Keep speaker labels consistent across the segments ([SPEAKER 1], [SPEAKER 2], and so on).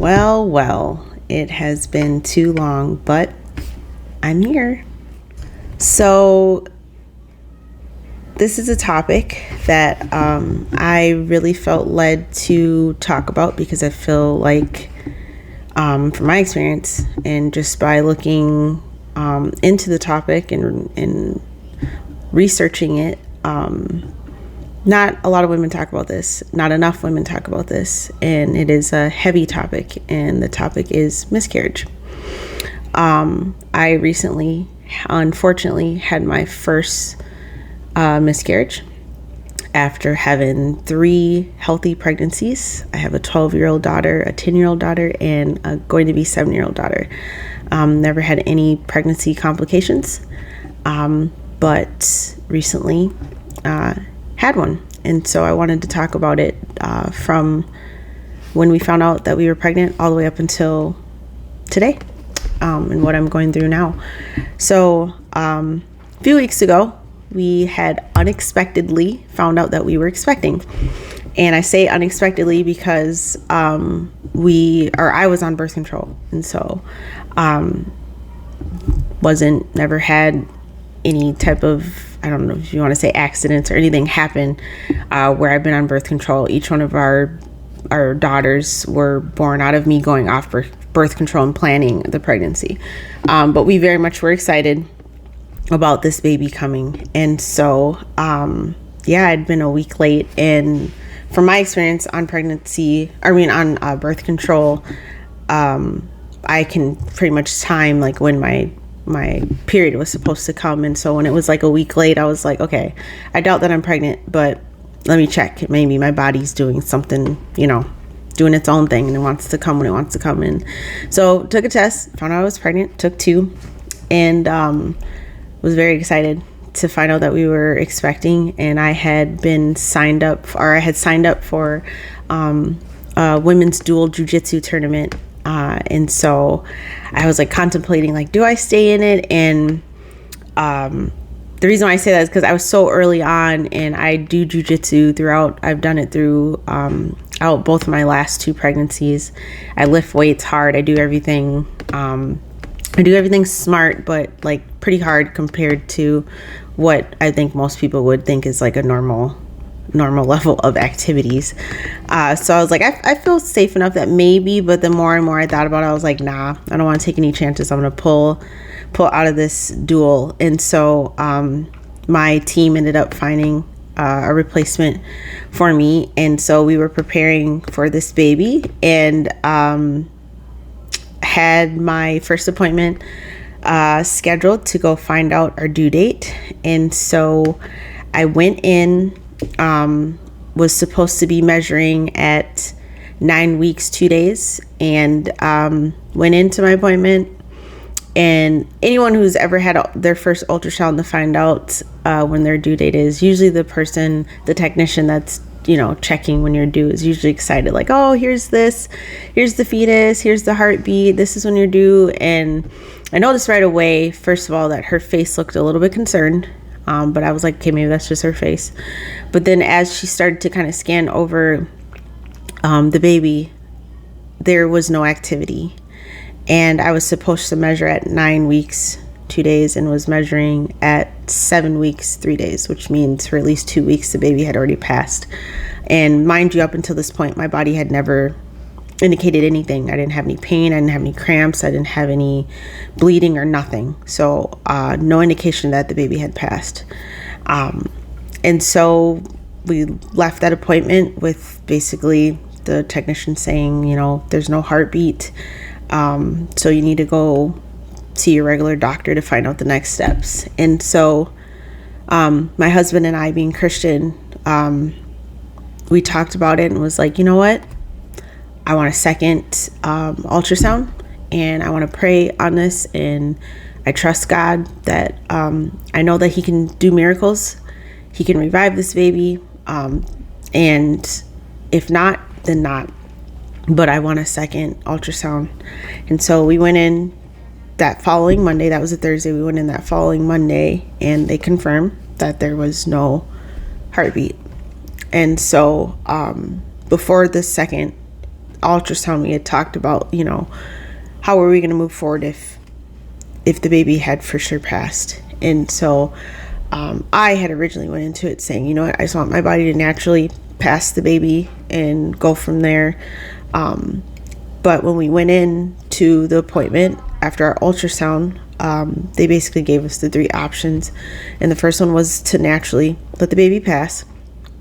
[SPEAKER 1] Well, it has been too long, but I'm here. So, this is a topic that I really felt led to talk about because I feel like, from my experience and just by looking into the topic and researching it, not a lot of women talk about this. Not enough women talk about this. And it is a heavy topic. And the topic is miscarriage. I recently, unfortunately, had my first miscarriage after having 3 healthy pregnancies. I have a 12-year-old daughter, a 10-year-old daughter, and a going to be 7-year-old daughter. Never had any pregnancy complications. But recently, had one, and so I wanted to talk about it from when we found out that we were pregnant all the way up until today, and what I'm going through now. So a few weeks ago, we had unexpectedly found out that we were expecting, and I say unexpectedly because I was on birth control, and so never had any type of, I don't know if you want to say accidents or anything happen where I've been on birth control. Each one of our daughters were born out of me going off birth control and planning the pregnancy. But we very much were excited about this baby coming. And so, I'd been a week late. And from my experience on birth control, I can pretty much time like when my period was supposed to come. And so when it was like a week late, I was like, okay, I doubt that I'm pregnant, but let me check. Maybe my body's doing something, doing its own thing, and it wants to come when it wants to come. And so took a test, found out I was pregnant, took 2, and was very excited to find out that we were expecting. And I had signed up for a women's dual jiu-jitsu tournament. And so I was like contemplating, like, do I stay in it? And the reason why I say that is because I was so early on, and I do jujitsu throughout. I've done it through out both of my last 2 pregnancies. I lift weights hard. I do everything. I do everything smart, but like pretty hard compared to what I think most people would think is like a normal level of activities. So I was like, I feel safe enough that maybe, but the more and more I thought about it, I was like, nah, I don't want to take any chances. I'm going to pull out of this duel. And so my team ended up finding a replacement for me. And so we were preparing for this baby, and had my first appointment scheduled to go find out our due date. And so I went in, was supposed to be measuring at 9 weeks, 2 days, and went into my appointment. And anyone who's ever had their first ultrasound to find out when their due date is, usually the technician that's checking when you're due is usually excited, like, oh, here's the fetus, here's the heartbeat, this is when you're due. And I noticed right away, first of all, that her face looked a little bit concerned. But I was like, okay, maybe that's just her face. But then as she started to kind of scan over the baby, there was no activity. And I was supposed to measure at 9 weeks, 2 days, and was measuring at 7 weeks, 3 days, which means for at least 2 weeks, the baby had already passed. And mind you, up until this point, my body had never indicated anything. I didn't have any pain. I didn't have any cramps. I didn't have any bleeding or nothing. So no indication that the baby had passed. And so we left that appointment with basically the technician saying, there's no heartbeat. So you need to go see your regular doctor to find out the next steps. And so my husband and I, being Christian, we talked about it and was like, you know what? I want a second ultrasound, and I want to pray on this, and I trust God that I know that He can do miracles. He can revive this baby, and if not, then not. But I want a second ultrasound. And so we went in that following Monday. That was a Thursday. We went in that following Monday, and they confirmed that there was no heartbeat. And so before the second ultrasound, we had talked about, how are we going to move forward if the baby had for sure passed. And so I had originally went into it saying, I just want my body to naturally pass the baby and go from there. But when we went in to the appointment after our ultrasound, they basically gave us the 3 options. And the first one was to naturally let the baby pass.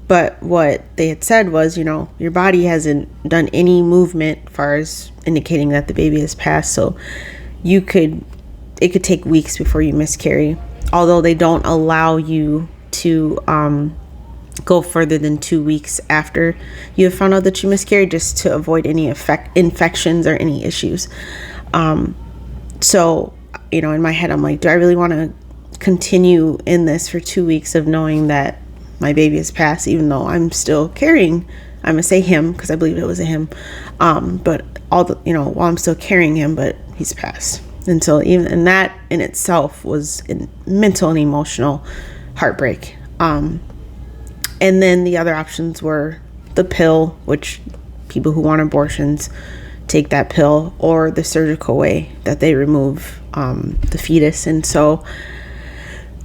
[SPEAKER 1] But what they had said was, your body hasn't done any movement as far as indicating that the baby has passed. So it could take weeks before you miscarry. Although they don't allow you to go further than 2 weeks after you have found out that you miscarried, just to avoid any infections or any issues. So, in my head, I'm like, do I really want to continue in this for 2 weeks of knowing that my baby has passed, even though I'm still carrying? I'm gonna say him because I believe it was a him. But while I'm still carrying him, but he's passed. And so and that in itself was a mental and emotional heartbreak. And then the other options were the pill, which people who want abortions take that pill, or the surgical way that they remove the fetus. And so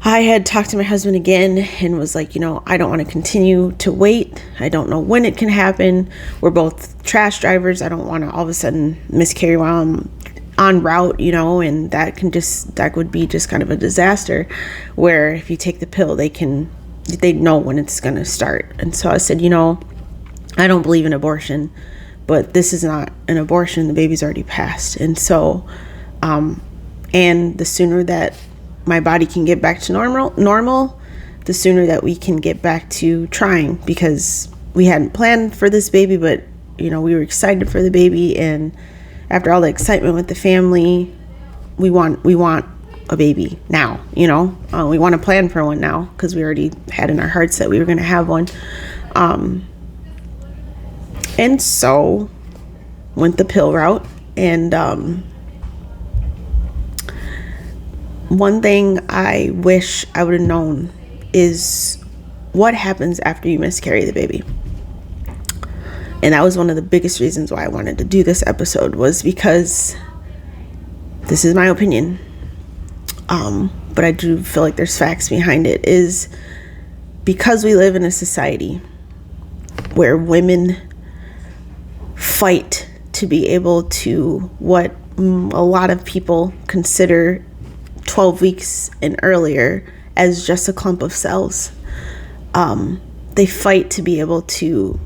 [SPEAKER 1] I had talked to my husband again and was like, I don't want to continue to wait. I don't know when it can happen. We're both trash drivers. I don't want to all of a sudden miscarry while I'm on route, and that would be just kind of a disaster, where if you take the pill, they know when it's going to start. And so I said, I don't believe in abortion, but this is not an abortion. The baby's already passed. And so, and the sooner that my body can get back to normal, the sooner that we can get back to trying, because we hadn't planned for this baby, but, we were excited for the baby. And after all the excitement with the family, we want a baby now, we want to plan for one now, because we already had in our hearts that we were going to have one. And so went the pill route. And one thing I wish I would have known is what happens after you miscarry the baby. And that was one of the biggest reasons why I wanted to do this episode, was because this is my opinion. But I do feel like there's facts behind it, is because we live in a society where women fight to be able to what a lot of people consider 12 weeks and earlier as just a clump of cells. They fight to be able to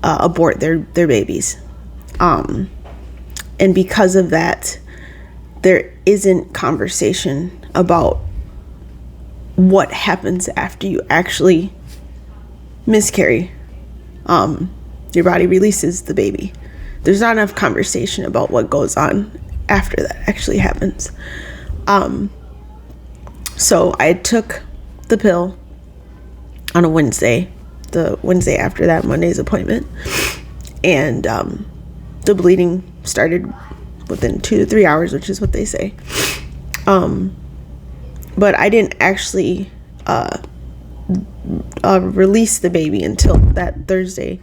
[SPEAKER 1] abort their babies. And because of that, there isn't conversation about what happens after you actually miscarry. Your body releases the baby. There's not enough conversation about what goes on after that actually happens. So I took the pill on a Wednesday, the Wednesday after that Monday's appointment, and the bleeding started within 2 to 3 hours, which is what they say. But I didn't actually release the baby until that Thursday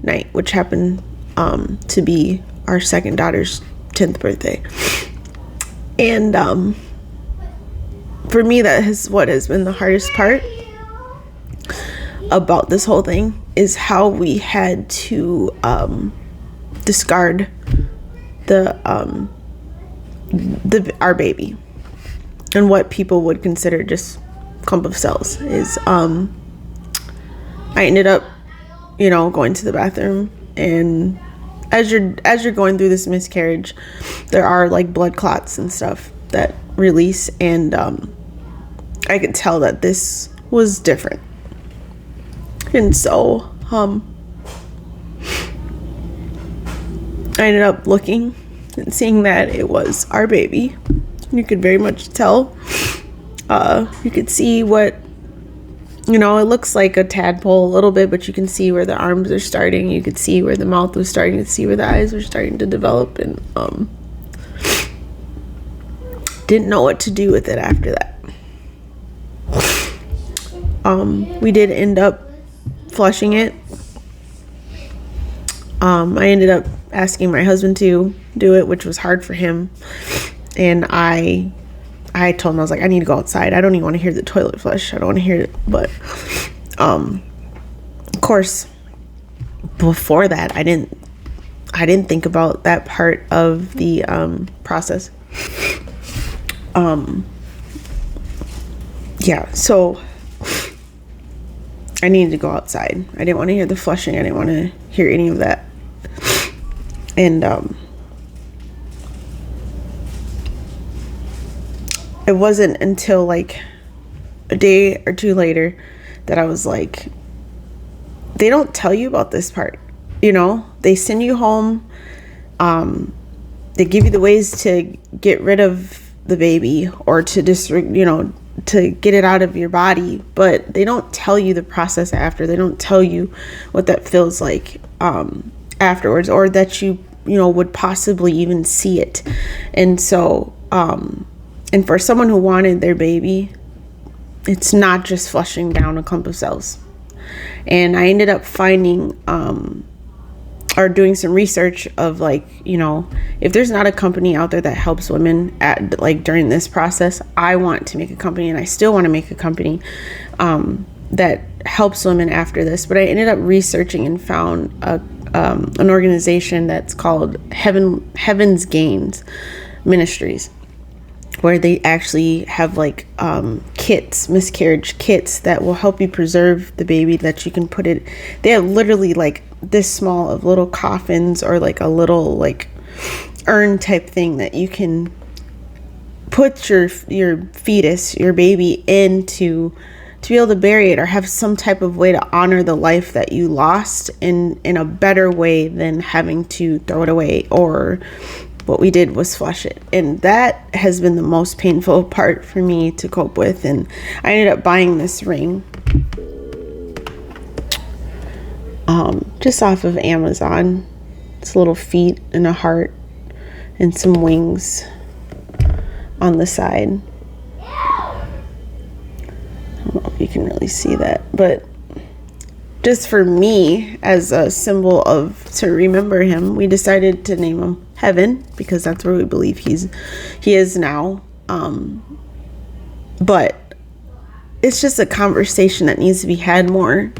[SPEAKER 1] night, which happened to be our second daughter's 10th birthday. And for me, that is what has been the hardest part about this whole thing, is how we had to discard our baby, and what people would consider just clump of cells. Is I ended up going to the bathroom, and as you're going through this miscarriage, there are like blood clots and stuff that release, and I could tell that this was different. And so I ended up looking and seeing that it was our baby. You could very much tell. You could see what, it looks like a tadpole a little bit, but you can see where the arms are starting. You could see where the mouth was starting to see, where the eyes were starting to develop, and didn't know what to do with it after that. We did end up flushing it. I ended up asking my husband to do it, which was hard for him. And I told him, I was like, I need to go outside. I don't even want to hear the toilet flush. I don't want to hear it. But of course, before that, I didn't think about that part of the process. Yeah, so I needed to go outside. I didn't want to hear the flushing. I didn't want to hear any of that. And it wasn't until like a day or two later that I was like, they don't tell you about this part. You know, they send you home. They give you the ways to get rid of the baby or to to get it out of your body, but they don't tell you the process after. They don't tell you what that feels like afterwards, or that you would possibly even see it. And so and for someone who wanted their baby, it's not just flushing down a clump of cells. And I ended up finding or doing some research of if there's not a company out there that helps women during this process, I want to make a company, and I still want to make a company that helps women after this. But I ended up researching and found an organization that's called Heaven's Gains Ministries, where they actually have kits, miscarriage kits, that will help you preserve the baby, that you can put it. They have literally this small of little coffins, or a little urn type thing that you can put your fetus, your baby, into, to be able to bury it, or have some type of way to honor the life that you lost in a better way than having to throw it away, or what we did was flush it. And that has been the most painful part for me to cope with. And I ended up buying this ring just off of Amazon. It's little feet and a heart and some wings on the side. I don't know if you can really see that, but just for me, as a symbol to remember him, we decided to name him Heaven, because that's where we believe he is now. But it's just a conversation that needs to be had more.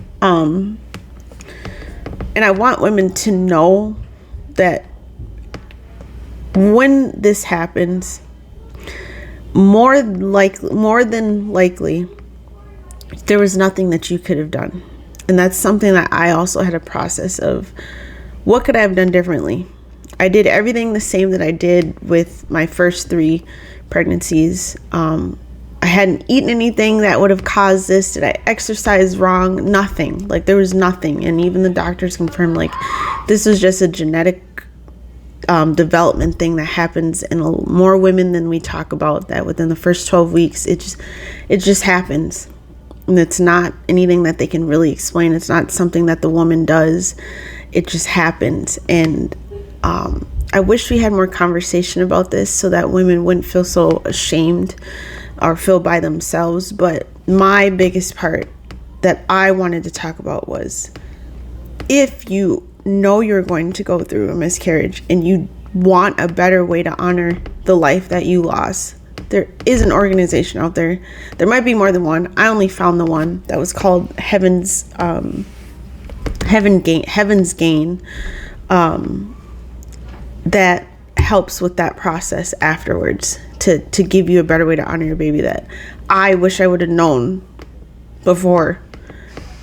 [SPEAKER 1] And I want women to know that when this happens, more than likely, there was nothing that you could have done. And that's something that I also had a process of, what could I have done differently? I did everything the same that I did with my first 3 pregnancies. I hadn't eaten anything that would have caused this. Did I exercise wrong? Nothing. There was nothing. And even the doctors confirmed, this was just a genetic development thing that happens in more women than we talk about, that within the first 12 weeks, it just happens. And it's not anything that they can really explain. It's not something that the woman does. It just happens. And I wish we had more conversation about this, so that women wouldn't feel so ashamed or feel by themselves. But my biggest part that I wanted to talk about was, if you know you're going to go through a miscarriage and you want a better way to honor the life that you lost, there is an organization out there. There might be more than one. I only found the one that was called Heaven's Gain, that helps with that process afterwards, to give you a better way to honor your baby, that I wish I would have known before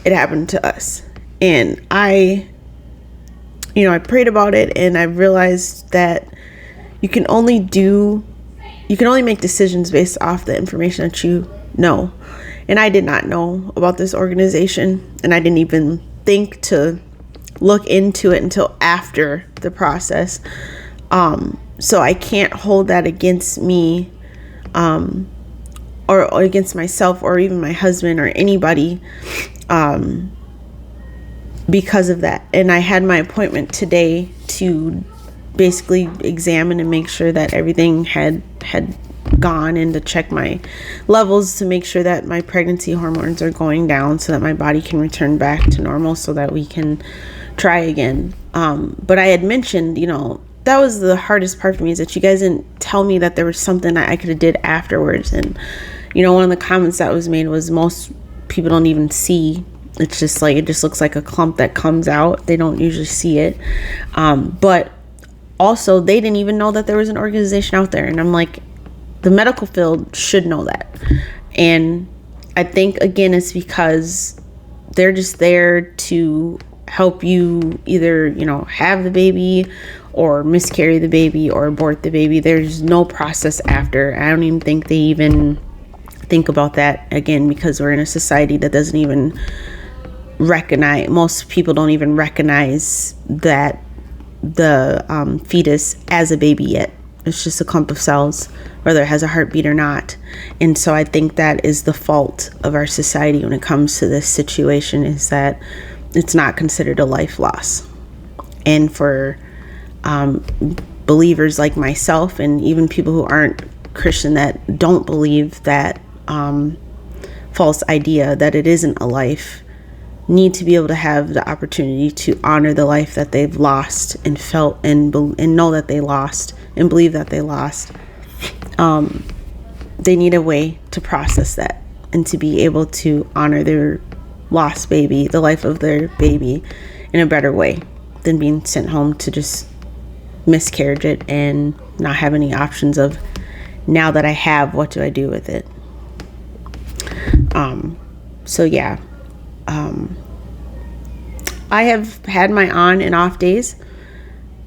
[SPEAKER 1] it happened to us. And I prayed about it, and I realized that you can only make decisions based off the information that you know. And I did not know about this organization, and I didn't even think to look into it until after the process. So I can't hold that against me, or against myself, or even my husband, or anybody, because of that. And I had my appointment today to basically examine and make sure that everything had gone, and to check my levels to make sure that my pregnancy hormones are going down, so that my body can return back to normal, so that we can try again. But I had mentioned, that was the hardest part for me, is that you guys didn't tell me that there was something that I could have did afterwards. And, one of the comments that was made was most people don't even see. It's just like, it just looks like a clump that comes out. They don't usually see it. But also they didn't even know that there was an organization out there. And I'm like, the medical field should know that. And I think, again, it's because they're just there to help you either, have the baby or miscarry the baby or abort the baby. There's no process after. I don't even think they even think about that, again, because we're in a society that doesn't even recognize, most people don't even recognize that the fetus as a baby yet. It's just a clump of cells, whether it has a heartbeat or not. And so I think that is the fault of our society when it comes to this situation, is that it's not considered a life loss. And for believers like myself, and even people who aren't Christian that don't believe that false idea that it isn't a life, need to be able to have the opportunity to honor the life that they've lost and felt and know that they lost and believe that they lost. They need a way to process that and to be able to honor their lost baby, the life of their baby, in a better way than being sent home to just miscarriage it and not have any options of, now that I have, what do I do with it? So yeah. I have had my on and off days,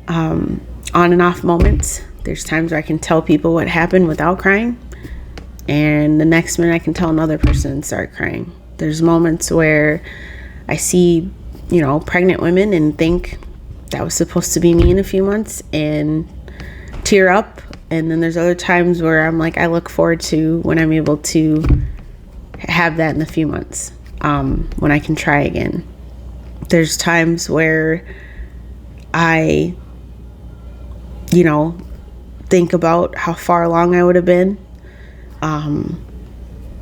[SPEAKER 1] on and off moments. There's times where I can tell people what happened without crying, and the next minute I can tell another person and start crying. There's moments where I see, pregnant women and think that was supposed to be me in a few months and tear up. And then there's other times where I'm like, I look forward to when I'm able to have that in a few months, when I can try again. There's times where I, think about how far along I would have been.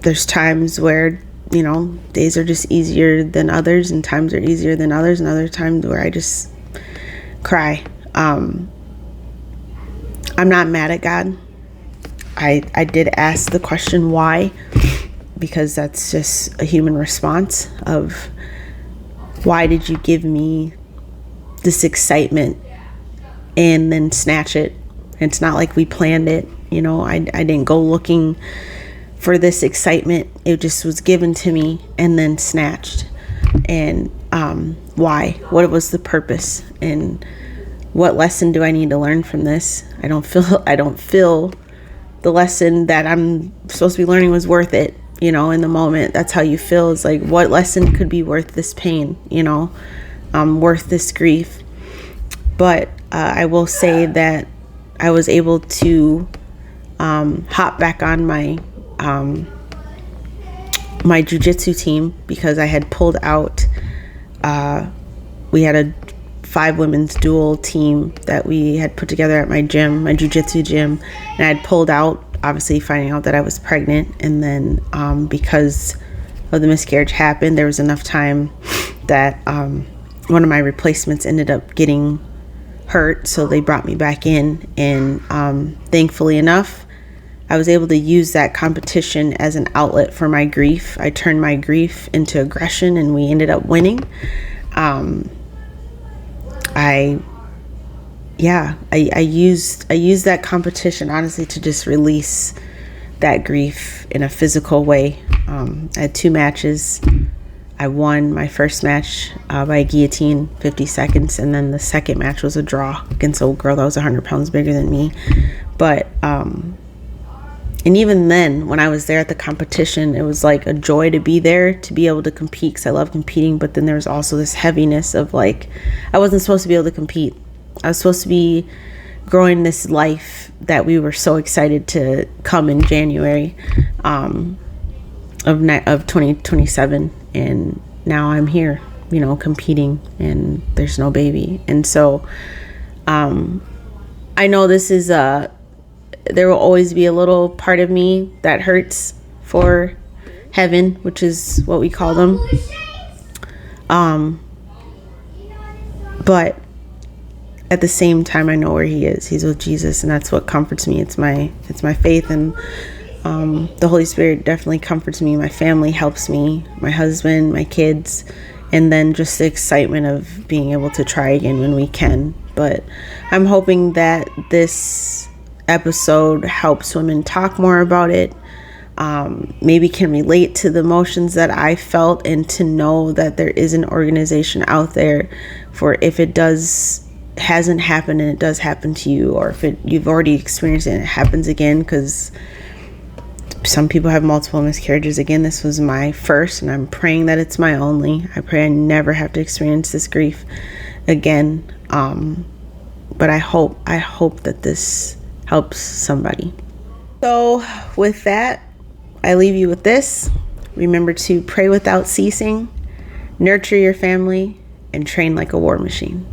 [SPEAKER 1] There's times where, days are just easier than others, and times are easier than others, and other times where I just cry. I'm not mad at God. I did ask the question why, because that's just a human response of, why did you give me this excitement and then snatch it? It's not like we planned it. I didn't go looking for this excitement. It just was given to me and then snatched. And why? What was the purpose? And what lesson do I need to learn from this? I don't feel the lesson that I'm supposed to be learning was worth it. In the moment, that's how you feel. It's like, what lesson could be worth this pain, worth this grief? But I will say that I was able to hop back on my my jiu-jitsu team, because I had pulled out. We had a 5 women's dual team that we had put together at my gym, my jiu-jitsu gym, and I had pulled out, obviously finding out that I was pregnant. And then because of the miscarriage happened, there was enough time that one of my replacements ended up getting hurt, so they brought me back in. And thankfully enough, I was able to use that competition as an outlet for my grief. I turned my grief into aggression, and we ended up winning. I used that competition, honestly, to just release that grief in a physical way. I had 2 matches. I won my first match by guillotine, 50 seconds, and then the second match was a draw against a girl that was 100 pounds bigger than me. But and even then, when I was there at the competition, it was like a joy to be there, to be able to compete, because I love competing. But then there was also this heaviness of like, I wasn't supposed to be able to compete. I was supposed to be growing this life that we were so excited to come in January of 2027, and now I'm here, competing, and there's no baby. And so I know this is there will always be a little part of me that hurts for heaven, which is what we call them. But at the same time, I know where he is. He's with Jesus, and that's what comforts me. It's my faith, and the Holy Spirit definitely comforts me. My family helps me, my husband, my kids, and then just the excitement of being able to try again when we can. But I'm hoping that this episode helps women talk more about it, maybe can relate to the emotions that I felt, and to know that there is an organization out there for if it hasn't happened and it does happen to you, or if you've already experienced it and it happens again, because some people have multiple miscarriages. Again, this was my first, and I'm praying that it's my only. I pray I never have to experience this grief again. But I hope that this helps somebody. So with that, I leave you with this. Remember to pray without ceasing, nurture your family, and train like a war machine.